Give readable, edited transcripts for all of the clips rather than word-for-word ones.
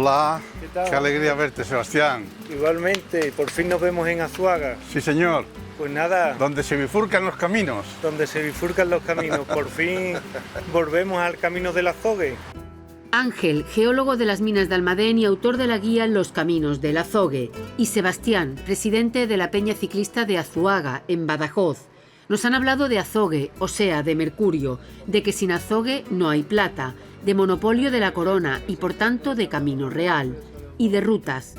Hola, ¿Qué tal? qué alegría verte, Sebastián. Igualmente, por fin nos vemos en Azuaga. Sí, señor, Pues nada, donde se bifurcan los caminos. donde se bifurcan los caminos, por fin volvemos al camino del Azogue. Ángel, geólogo de las minas de Almadén y autor de la guía Los Caminos del Azogue, y Sebastián, presidente de la Peña Ciclista de Azuaga, en Badajoz, nos han hablado de azogue, o sea, de mercurio, de que sin azogue no hay plata, de monopolio de la corona y por tanto de camino real, y de rutas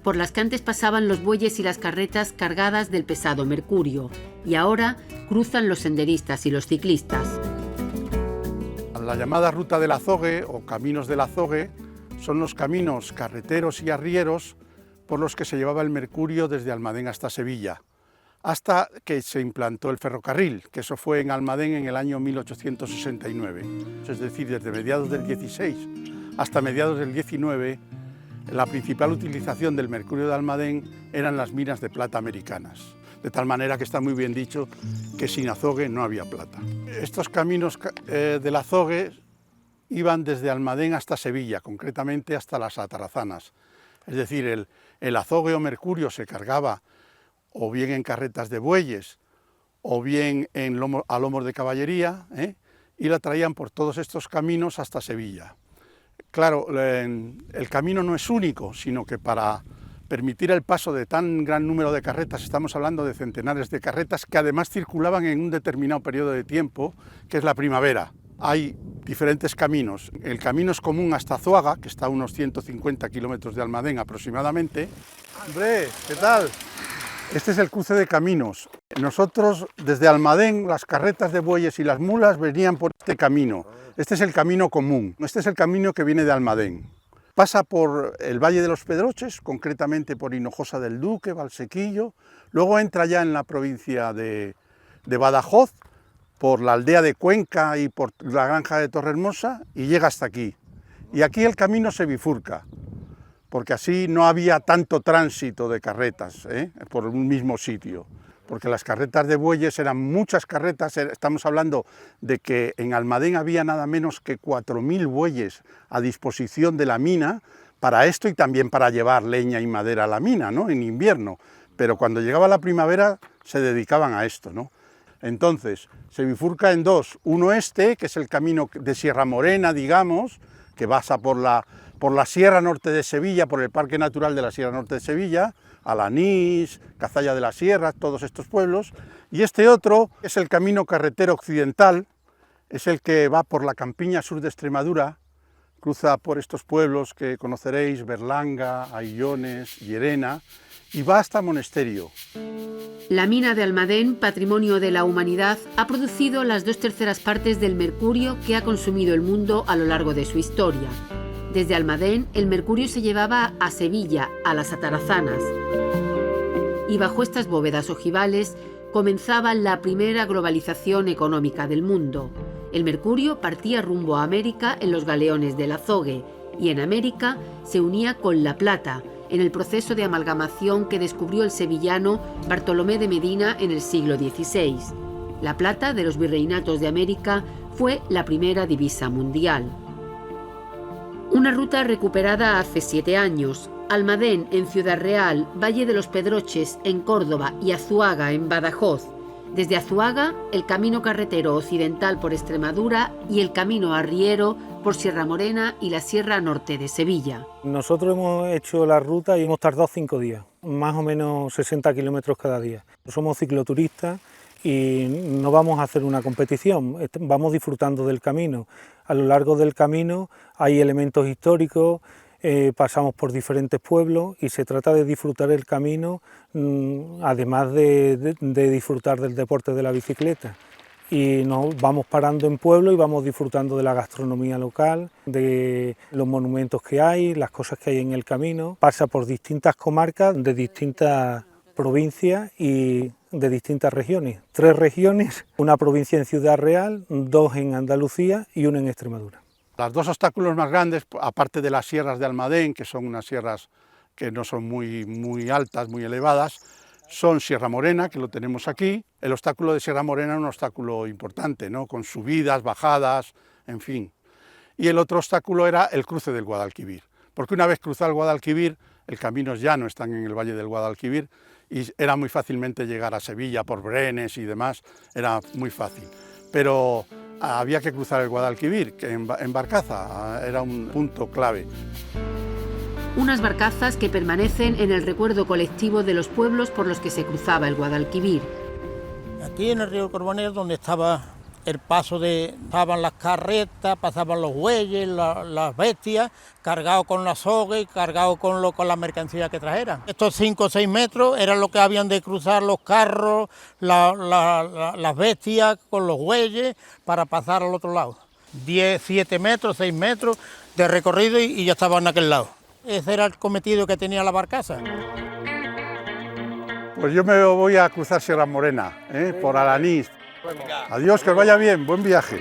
por las que antes pasaban los bueyes y las carretas cargadas del pesado mercurio, y ahora cruzan los senderistas y los ciclistas. La llamada Ruta del Azogue o Caminos del Azogue son los caminos carreteros y arrieros por los que se llevaba el mercurio desde Almadén hasta Sevilla, hasta que se implantó el ferrocarril, que eso fue en Almadén en el año 1869. Es decir, desde mediados del 16 hasta mediados del 19, la principal utilización del mercurio de Almadén eran las minas de plata americanas. De tal manera que está muy bien dicho que sin azogue no había plata. Estos caminos del azogue iban desde Almadén hasta Sevilla, concretamente hasta las Atarazanas. Es decir, el azogue o mercurio se cargaba o bien en carretas de bueyes o bien a lomos de caballería, y la traían por todos estos caminos hasta Sevilla. Claro, el camino no es único, sino que para permitir el paso de tan gran número de carretas, estamos hablando de centenares de carretas que además circulaban en un determinado periodo de tiempo, que es la primavera. Hay diferentes caminos. El camino es común hasta Azuaga, que está a unos 150 kilómetros de Almadén aproximadamente. ¡Hombre! ¿Qué tal? Este es el cruce de caminos. Nosotros, desde Almadén, las carretas de bueyes y las mulas venían por este camino. Este es el camino común. Este es el camino que viene de Almadén. Pasa por el Valle de los Pedroches, concretamente por Hinojosa del Duque, Valsequillo, luego entra ya en la provincia de Badajoz, por la aldea de Cuenca y por la granja de Torrehermosa, y llega hasta aquí. Y aquí el camino se bifurca, porque así no había tanto tránsito de carretas por un mismo sitio, porque las carretas de bueyes eran muchas carretas. Estamos hablando de que en Almadén había nada menos que 4.000 bueyes a disposición de la mina para esto y también para llevar leña y madera a la mina, ¿no?, en invierno, pero cuando llegaba la primavera se dedicaban a esto, ¿no? Entonces se bifurca en dos, uno que es el camino de Sierra Morena, digamos, que pasa por la Sierra Norte de Sevilla, por el Parque Natural de la Sierra Norte de Sevilla, Alanís, Cazalla de la Sierra, todos estos pueblos, y este otro es el camino carretero occidental, es el que va por la campiña sur de Extremadura, cruza por estos pueblos que conoceréis, Berlanga, Aillones, Llerena, y va hasta Monesterio. La mina de Almadén, patrimonio de la humanidad, ha producido las 2/3 partes del mercurio que ha consumido el mundo a lo largo de su historia. Desde Almadén, el mercurio se llevaba a Sevilla, a las Atarazanas. Y bajo estas bóvedas ojivales comenzaba la primera globalización económica del mundo. El mercurio partía rumbo a América en los galeones del azogue, y en América se unía con la plata, en el proceso de amalgamación que descubrió el sevillano Bartolomé de Medina en el siglo XVI. La plata de los virreinatos de América fue la primera divisa mundial. Una ruta recuperada hace 7 años, Almadén en Ciudad Real, Valle de los Pedroches en Córdoba y Azuaga en Badajoz. Desde Azuaga, el camino carretero occidental por Extremadura y el camino arriero por Sierra Morena y la Sierra Norte de Sevilla. Nosotros hemos hecho la ruta y hemos tardado 5 días, más o menos 60 kilómetros cada día. Somos cicloturistas y no vamos a hacer una competición, vamos disfrutando del camino. A lo largo del camino hay elementos históricos, pasamos por diferentes pueblos y se trata de disfrutar el camino, además de disfrutar del deporte de la bicicleta. Y nos vamos parando en pueblos y vamos disfrutando de la gastronomía local, de los monumentos que hay, las cosas que hay en el camino. Pasa por distintas comarcas de distintas provincias y de distintas regiones. 3 regiones, una provincia en Ciudad Real, 2 en Andalucía y 1 en Extremadura. Los 2 obstáculos más grandes, aparte de las sierras de Almadén, que son unas sierras que no son muy altas, muy elevadas, son Sierra Morena, que lo tenemos aquí. El obstáculo de Sierra Morena es un obstáculo importante, ¿no?, con subidas, bajadas, en fin. Y el otro obstáculo era el cruce del Guadalquivir. porque una vez cruzado el Guadalquivir, el camino ya no están en el Valle del Guadalquivir y era muy fácilmente llegar a Sevilla por Brenes y demás, era muy fácil. Pero había que cruzar el Guadalquivir, que en barcaza era un punto clave. Unas barcazas que permanecen en el recuerdo colectivo de los pueblos por los que se cruzaba el Guadalquivir. Aquí en el río Carbonell, donde estaba el paso estaban las carretas, pasaban los bueyes, las bestias, cargados con la soga y cargados con la mercancía que trajeran. Estos 5 o 6 metros eran lo que habían de cruzar los carros, las bestias con los bueyes para pasar al otro lado. 10, 7 metros, 6 metros de recorrido y ya estaban en aquel lado. Ese era el cometido que tenía la barcaza. Pues yo me voy a cruzar Sierra Morena, por Alanís. Adiós, que os vaya bien, buen viaje.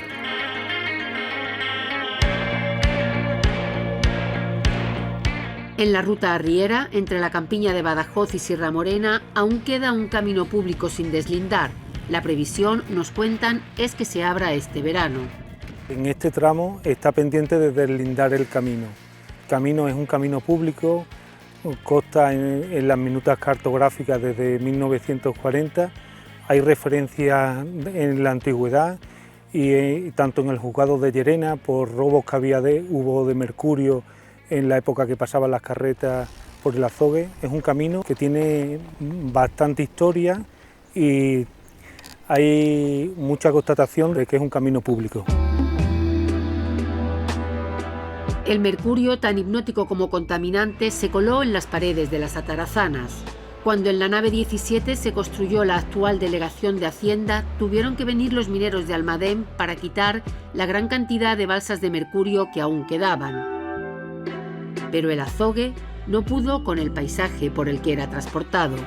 En la ruta arriera, entre la campiña de Badajoz y Sierra Morena, aún queda un camino público sin deslindar. La previsión, nos cuentan, es que se abra este verano. En este tramo está pendiente de deslindar el camino. El camino es un camino público, consta en las minutas cartográficas desde 1940. Hay referencias en la antigüedad y tanto en el juzgado de Llerena por robos que hubo de mercurio en la época que pasaban las carretas por el Azogue. Es un camino que tiene bastante historia y hay mucha constatación de que es un camino público. El mercurio, tan hipnótico como contaminante, se coló en las paredes de las atarazanas. Cuando en la nave 17 se construyó la actual delegación de Hacienda, tuvieron que venir los mineros de Almadén para quitar la gran cantidad de balsas de mercurio que aún quedaban. Pero el Azogue no pudo con el paisaje por el que era transportado.